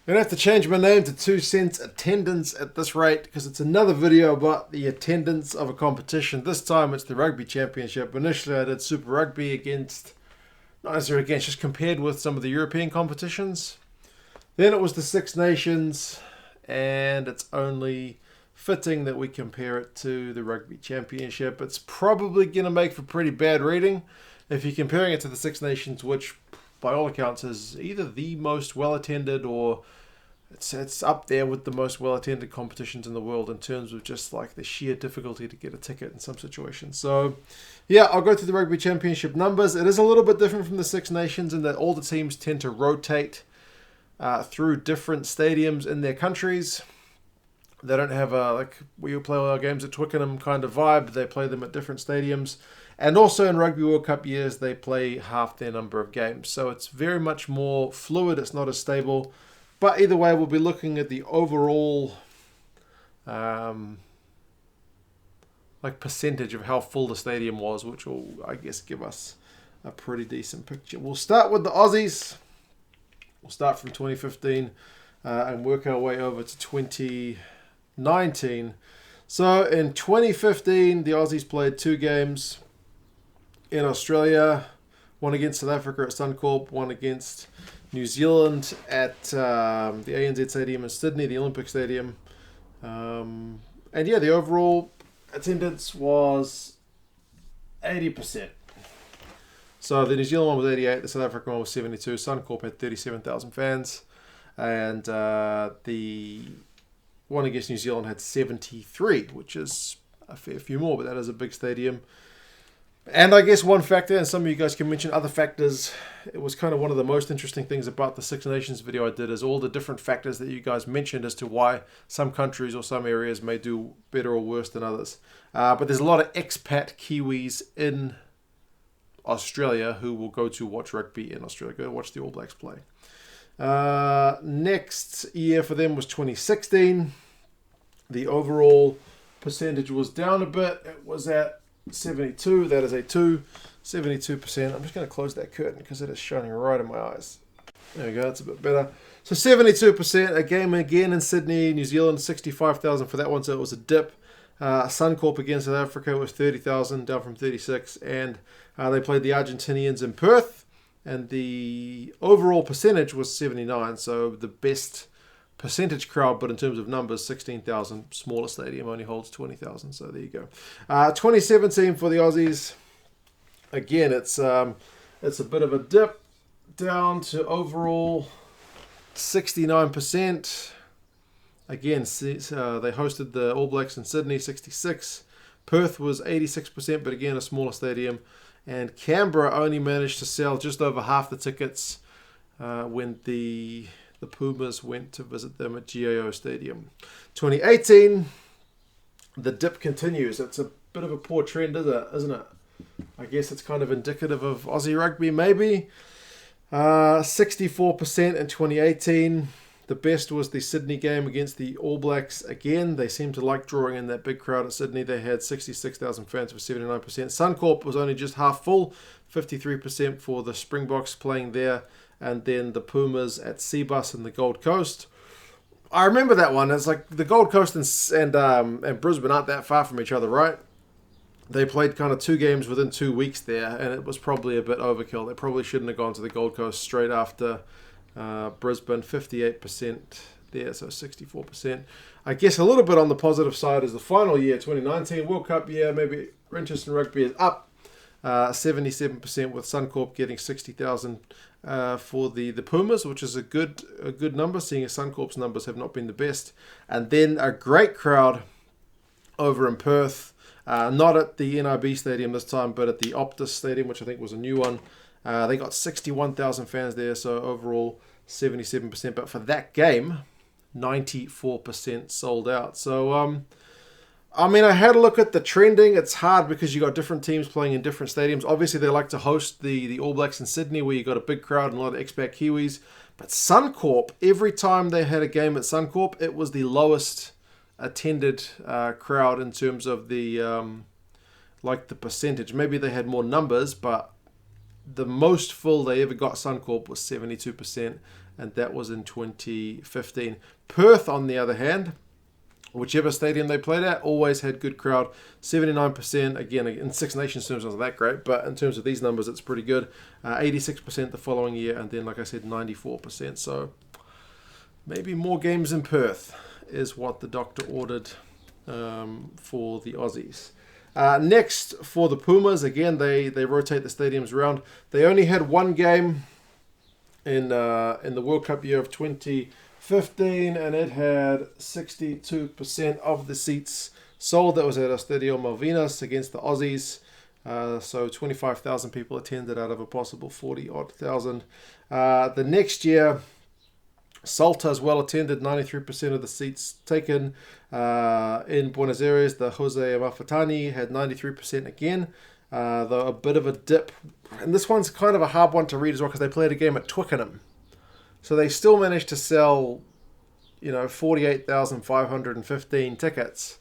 I'm going to have to change my name to 2 Cents Attendance at this rate because it's another video about the attendance of a competition. This time it's the Rugby Championship. Initially I did Super Rugby against, not necessarily against, just compared with some of the European competitions. Then it was the Six Nations, and it's only fitting that we compare it to the Rugby Championship. It's probably going to make for pretty bad reading if you're comparing it to the Six Nations, which by all accounts is either the most well attended or it's up there with the most well attended competitions in the world in terms of just like the sheer difficulty to get a ticket in some situations. So yeah, I'll go through the Rugby Championship numbers. It is a little bit different from the Six Nations in that all the teams tend to rotate through different stadiums in their countries. They don't have a, like we play all our games at Twickenham kind of vibe. They play them at different stadiums. And also in Rugby World Cup years, they play half their number of games. So it's very much more fluid. It's not as stable. But either way, we'll be looking at the overall percentage of how full the stadium was, which will, I guess, give us a pretty decent picture. We'll start with the Aussies. We'll start from 2015 and work our way over to 2019. So in 2015, the Aussies played 2 games in Australia, one against South Africa at Suncorp, one against New Zealand at the ANZ Stadium in Sydney, the Olympic Stadium. And yeah, the overall attendance was 80%. So the New Zealand one was 88, the South African one was 72. Suncorp had 37,000 fans. And the one against New Zealand had 73, which is a fair few more, but that is a big stadium. And I guess one factor, and some of you guys can mention other factors, it was kind of one of the most interesting things about the Six Nations video I did is all the different factors that you guys mentioned as to why some countries or some areas may do better or worse than others. But there's a lot of expat Kiwis in Australia who will go to watch rugby in Australia, go watch the All Blacks play. Next year for them was 2016. The overall percentage was down a bit. It was at 72. That is a 72%. I'm just going to close that curtain because it is shining right in my eyes. There we go. That's a bit better. So 72%. A game again in Sydney, New Zealand, 65,000 for that one. So it was a dip. Suncorp against South Africa was 30,000, down from 36. And they played the Argentinians in Perth. And the overall percentage was 79. So the best percentage crowd, but in terms of numbers, 16,000. Smaller stadium only holds 20,000. So there you go. 2017 for the Aussies. Again, it's a bit of a dip down to overall 69%. Again, they hosted the All Blacks in Sydney, 66. Perth was 86%, but again, a smaller stadium. And Canberra only managed to sell just over half the tickets when the Pumas went to visit them at GIO Stadium. 2018, the dip continues. It's a bit of a poor trend, isn't it? I guess it's kind of indicative of Aussie rugby, maybe. 64% in 2018. The best was the Sydney game against the All Blacks. Again, they seem to like drawing in that big crowd at Sydney. They had 66,000 fans for 79%. Suncorp was only just half full, 53% for the Springboks playing there. And then the Pumas at Seabus in the Gold Coast. I remember that one. It's like the Gold Coast and Brisbane aren't that far from each other, right? They played kind of 2 games within 2 weeks there, and it was probably a bit overkill. They probably shouldn't have gone to the Gold Coast straight after Brisbane. 58% there, so 64%. I guess a little bit on the positive side is the final year, 2019 World Cup year. Maybe interest in rugby is up. 77% with Suncorp getting 60,000 for the Pumas, which is a good number, seeing as Suncorp's numbers have not been the best. And then a great crowd over in Perth, not at the NRB Stadium this time, but at the Optus Stadium, which I think was a new one. They got 61,000 fans there, so overall 77%. But for that game, 94% sold out. So I mean, I had a look at the trending. It's hard because you got different teams playing in different stadiums. Obviously, they like to host the All Blacks in Sydney, where you got a big crowd and a lot of expat Kiwis. But Suncorp, every time they had a game at Suncorp, it was the lowest attended crowd in terms of the the percentage. Maybe they had more numbers, but the most full they ever got Suncorp was 72%, and that was in 2015. Perth, on the other hand, whichever stadium they played at, always had good crowd. 79%, again, in Six Nations terms, not that great, but in terms of these numbers, it's pretty good. 86% the following year, and then, like I said, 94%. So maybe more games in Perth is what the doctor ordered for the Aussies. Next, for the Pumas, again, they rotate the stadiums around. They only had one game in the World Cup year of 2015, and it had 62% of the seats sold. That was at Estadio Malvinas against the Aussies. So 25,000 people attended out of a possible 40-odd thousand. The next year, Salta as well attended, 93% of the seats taken. In Buenos Aires, the Jose Amalfitani had 93% again, though a bit of a dip. And this one's kind of a hard one to read as well because they played a game at Twickenham. So they still managed to sell, 48,515 tickets.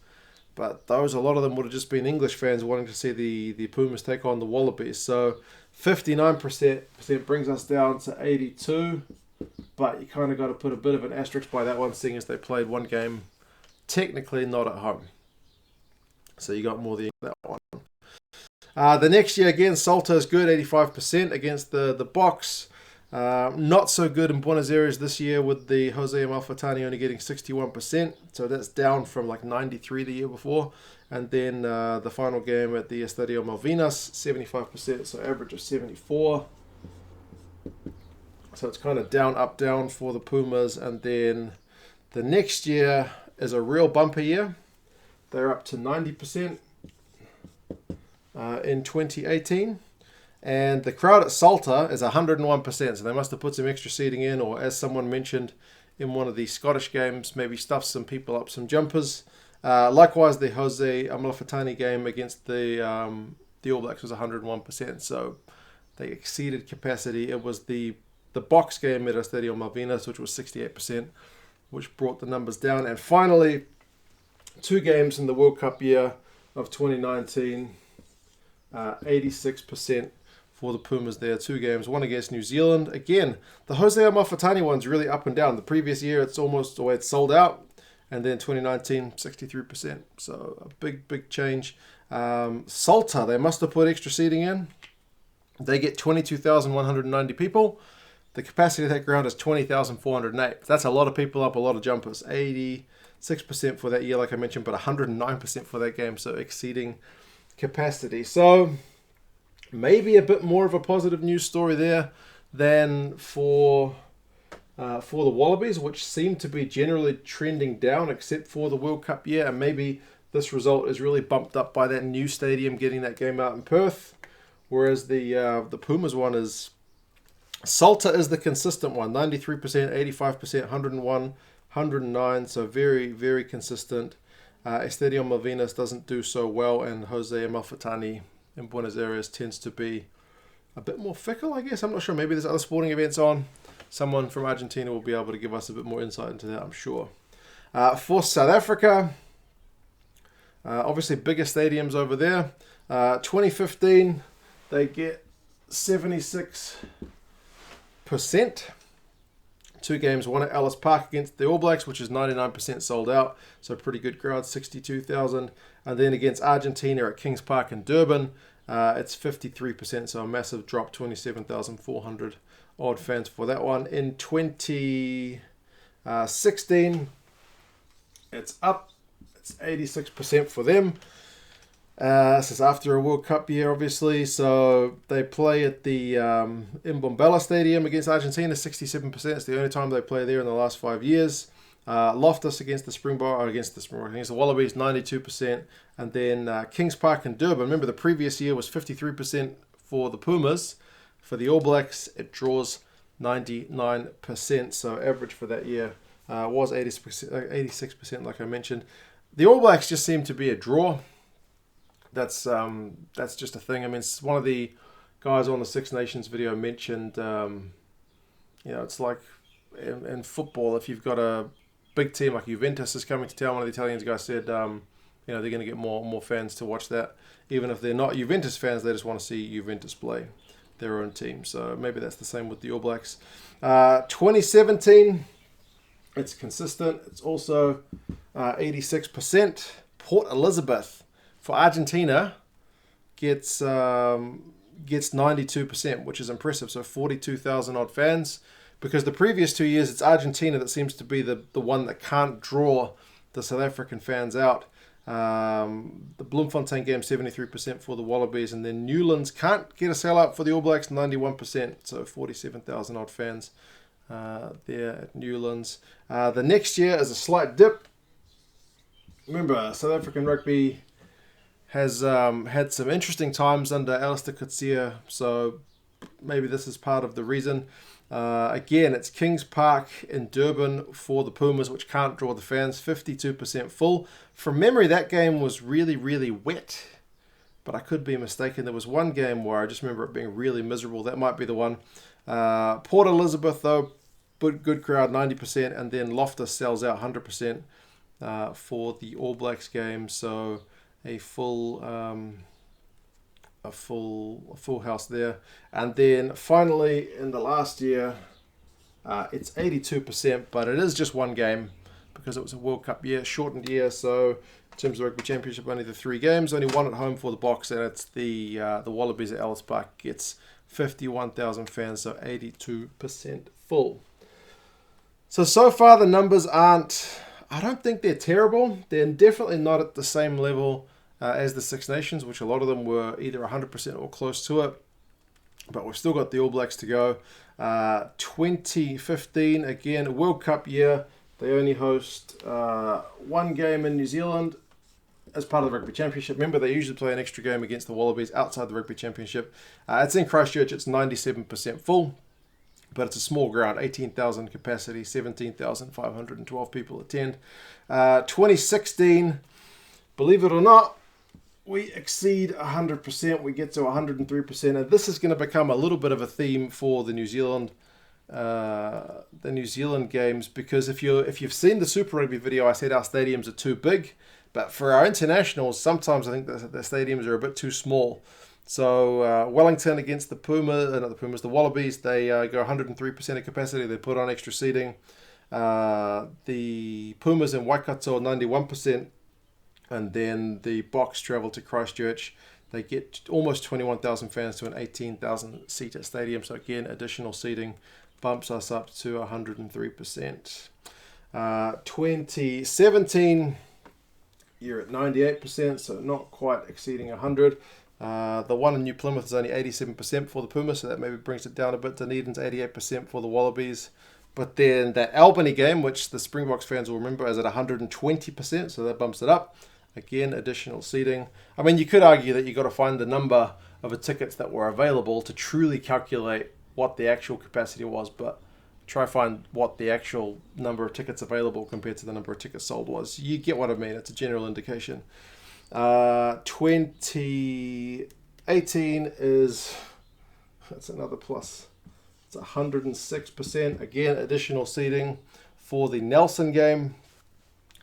But a lot of them would have just been English fans wanting to see the Pumas take on the Wallabies. So 59% brings us down to 82. But you kind of got to put a bit of an asterisk by that one, seeing as they played one game, technically not at home. So you got more than that one. The next year, again, Salta is good, 85% against the Box. Not so good in Buenos Aires this year with the Jose Amalfitani only getting 61%. So that's down from like 93 the year before. And then the final game at the Estadio Malvinas, 75%, so average of 74. So it's kind of down, up, down for the Pumas. And then the next year is a real bumper year. They're up to 90% in 2018. And the crowd at Salta is 101%. So they must have put some extra seating in, or as someone mentioned in one of the Scottish games, maybe stuffed some people up some jumpers. Likewise, the Jose Amalfitani game against the All Blacks was 101%. So they exceeded capacity. It was the Box game at Estadio Malvinas, which was 68%, which brought the numbers down. And finally, two games in the World Cup year of 2019, 86% for the Pumas there. Two games, one against New Zealand. Again, the Jose Amalfitani one's really up and down. The previous year, it's sold out. And then 2019, 63%. So a big change. Salta, they must have put extra seating in. They get 22,190 people. The capacity of that ground is 20,408. That's a lot of people up, a lot of jumpers. 86% for that year, like I mentioned, but 109% for that game, so exceeding capacity. So maybe a bit more of a positive news story there than for the Wallabies, which seem to be generally trending down, except for the World Cup year. And maybe this result is really bumped up by that new stadium getting that game out in Perth, whereas the Pumas one is... Salta is the consistent one, 93%, 85%, 101, 109, so very, very consistent. Estadio Malvinas doesn't do so well, and Jose Amalfitani in Buenos Aires tends to be a bit more fickle, I guess. I'm not sure. Maybe there's other sporting events on. Someone from Argentina will be able to give us a bit more insight into that, I'm sure. For South Africa, obviously bigger stadiums over there. 2015, they get 76%. Two games, one at Ellis Park against the All Blacks, which is 99% sold out, so pretty good crowd, 62,000. And then against Argentina at Kings Park in Durban, it's 53%, so a massive drop, 27,400 odd fans for that one. In 2016, it's up, it's 86% for them. This is after a World Cup year, obviously. So they play at the Mbombela Stadium against Argentina, 67%. It's the only time they play there in the last 5 years. Loftus against the against the Wallabies, 92%. And then Kings Park in Durban. Remember, the previous year was 53% for the Pumas. For the All Blacks, it draws 99%. So average for that year was 86%, like I mentioned. The All Blacks just seem to be a draw. That's just a thing. I mean, one of the guys on the Six Nations video mentioned, it's like in football, if you've got a big team like Juventus is coming to town, one of the Italians guys said, they're going to get more fans to watch that. Even if they're not Juventus fans, they just want to see Juventus play. their own team. So maybe that's the same with the All Blacks. 2017, it's consistent. It's also 86%. Port Elizabeth for Argentina gets 92%, which is impressive. So 42,000 odd fans. Because the previous 2 years, it's Argentina that seems to be the one that can't draw the South African fans out. The Bloemfontein game, 73% for the Wallabies. And then Newlands can't get a sellout for the All Blacks, 91%. So 47,000 odd fans there at Newlands. The next year is a slight dip. Remember, South African rugby has had some interesting times under Alistair Coetzee, so maybe this is part of the reason. Again, it's Kings Park in Durban for the Pumas, which can't draw the fans, 52% full. From memory, that game was really, really wet, but I could be mistaken. There was one game where I just remember it being really miserable. That might be the one. Port Elizabeth, though, good crowd, 90%, and then Loftus sells out 100% for the All Blacks game. So a full house there. And then finally in the last year, it's 82%, but it is just one game because it was a World Cup year, shortened year. So in terms of Rugby Championship, only the 3 games, only one at home for the Box, and it's the Wallabies at Ellis Park gets 51,000 fans, so 82% full. So far the numbers aren't, I don't think they're terrible. They're definitely not at the same level as the Six Nations, which a lot of them were either 100% or close to it. But we've still got the All Blacks to go. 2015, again, a World Cup year. They only host one game in New Zealand as part of the Rugby Championship. Remember, they usually play an extra game against the Wallabies outside the Rugby Championship. It's in Christchurch. It's 97% full. But it's a small ground, 18,000 capacity, 17,512 people attend. 2016, believe it or not, we exceed 100%. We get to 103%, and this is going to become a little bit of a theme for the New Zealand games, because if you've seen the Super Rugby video, I said our stadiums are too big, but for our internationals, sometimes I think the stadiums are a bit too small. So Wellington against the the Wallabies, they go 103% of capacity. They put on extra seating. The Pumas in Waikato, 91%. And then the Box travel to Christchurch. They get almost 21,000 fans to an 18,000 seater stadium. So again, additional seating bumps us up to 103%. 2017, you're at 98%, so not quite exceeding 100. The one in New Plymouth is only 87% for the Pumas, so that maybe brings it down a bit. Dunedin's 88% for the Wallabies. But then that Albany game, which the Springboks fans will remember, is at 120%, so that bumps it up. Again, additional seating. I mean, you could argue that you've got to find the number of the tickets that were available to truly calculate what the actual capacity was, but try find what the actual number of tickets available compared to the number of tickets sold was. You get what I mean. It's a general indication. 2018 that's another plus. It's 106%. Again, additional seating for the Nelson game.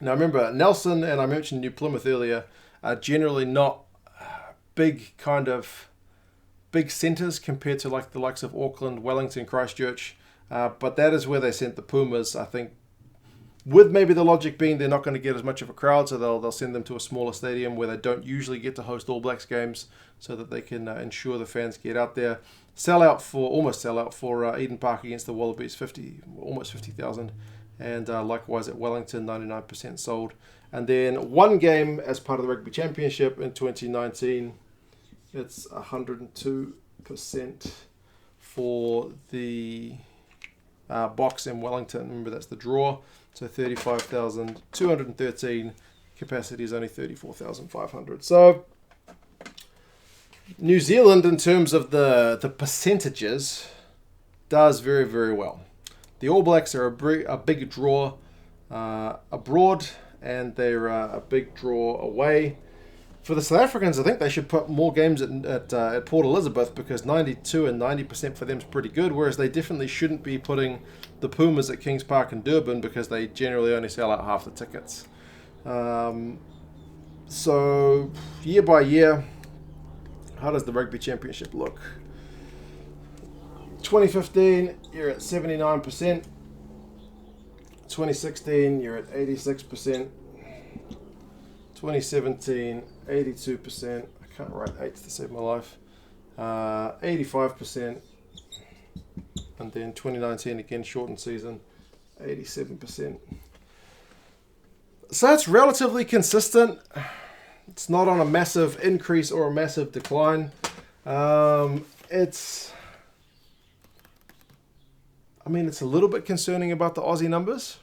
Now remember, Nelson, and I mentioned New Plymouth earlier, are generally not big centres compared to like the likes of Auckland, Wellington, Christchurch. But that is where they sent the Pumas, I think, with maybe the logic being they're not going to get as much of a crowd, so they'll send them to a smaller stadium where they don't usually get to host All Blacks games, so that they can ensure the fans get out there. Almost sell out for Eden Park against the Wallabies, almost 50,000. And likewise at Wellington, 99% sold. And then one game as part of the Rugby Championship in 2019, it's 102% for the Box in Wellington. Remember, that's the draw. So 35,213. Capacity is only 34,500. So New Zealand, in terms of the percentages, does very, very well. The All Blacks are a big draw abroad, and they're a big draw away. For the South Africans, I think they should put more games at Port Elizabeth, because 92 and 90% for them is pretty good, whereas they definitely shouldn't be putting the Pumas at Kings Park in Durban, because they generally only sell out half the tickets. So year by year, how does the Rugby Championship look? 2015, you're at 79%. 2016, you're at 86%. 2017, 82%. I can't write 8s to save my life. 85%. And then 2019, again, shortened season, 87%. So that's relatively consistent. It's not on a massive increase or a massive decline. It's a little bit concerning about the Aussie numbers,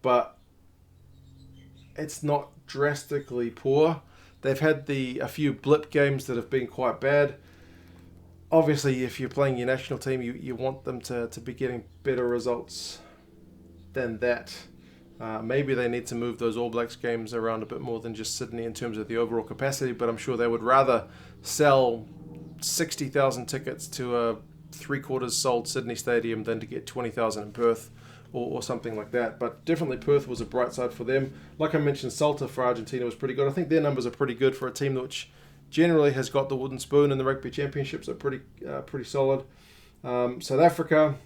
but it's not drastically poor. They've had a few blip games that have been quite bad. Obviously, if you're playing your national team, you want them to be getting better results than that. Maybe they need to move those All Blacks games around a bit more than just Sydney in terms of the overall capacity, but I'm sure they would rather sell 60,000 tickets to a 3/4 sold Sydney stadium than to get 20,000 in Perth or something like that. But definitely Perth was a bright side for them. Like I mentioned, Salta for Argentina was pretty good. I think their numbers are pretty good for a team which generally has got the wooden spoon in the Rugby Championship, so pretty solid. South Africa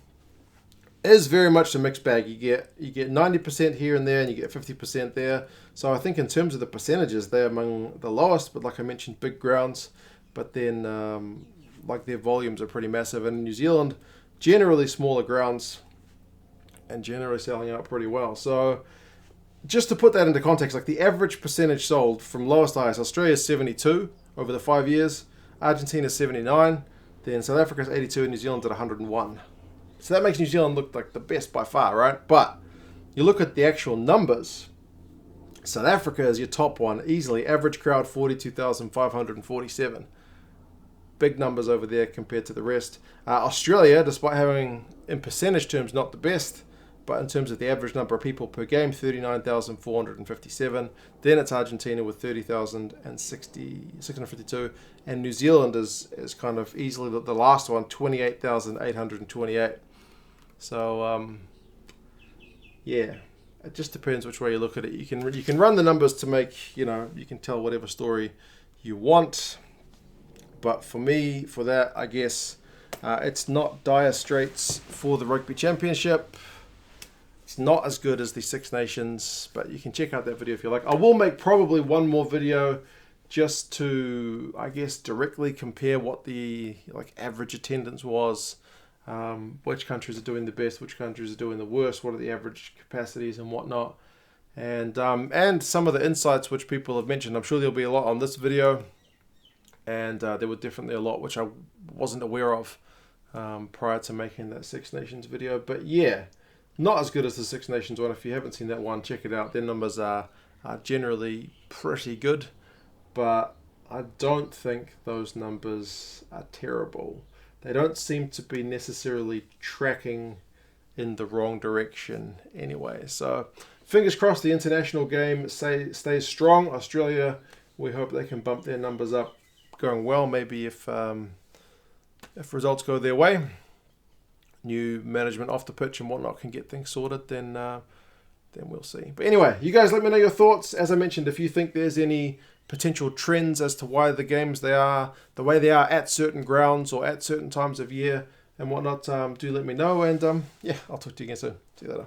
is very much a mixed bag. You get 90% here and there, and you get 50% there. So I think in terms of the percentages, they're among the lowest. But like I mentioned, big grounds. But then their volumes are pretty massive. And in New Zealand, generally smaller grounds, and generally selling out pretty well. So just to put that into context, like the average percentage sold from lowest to highest, Australia is 72 over the 5 years, Argentina is 79, then South Africa is 82, and New Zealand's at 101. So that makes New Zealand look like the best by far, right? But you look at the actual numbers, South Africa is your top one, easily. Average crowd, 42,547. Big numbers over there compared to the rest. Australia, despite having, in percentage terms, not the best, but in terms of the average number of people per game, 39,457. Then it's Argentina with 30,652. And New Zealand is kind of easily the last one, 28,828. So, yeah, it just depends which way you look at it. You can run the numbers to make, you can tell whatever story you want. But for me, for that, I guess it's not dire straits for the Rugby Championship. It's not as good as the Six Nations, but you can check out that video if you like. I will make probably one more video just to, I guess, directly compare what the average attendance was, which countries are doing the best, which countries are doing the worst, what are the average capacities and whatnot, and some of the insights which people have mentioned. I'm sure there'll be a lot on this video, and there were definitely a lot which I wasn't aware of prior to making that Six Nations video. But yeah, not as good as the Six Nations one. If you haven't seen that one, check it out. Their numbers are generally pretty good, but I don't think those numbers are terrible. They don't seem to be necessarily tracking in the wrong direction anyway. So fingers crossed the international game stays strong. Australia, we hope they can bump their numbers up going well. Maybe if results go their way, new management off the pitch and whatnot can get things sorted, then we'll see. But anyway, you guys let me know your thoughts. As I mentioned, if you think there's any potential trends as to why the games they are the way they are at certain grounds or at certain times of year and whatnot, do let me know. And yeah, I'll talk to you again soon. See you later.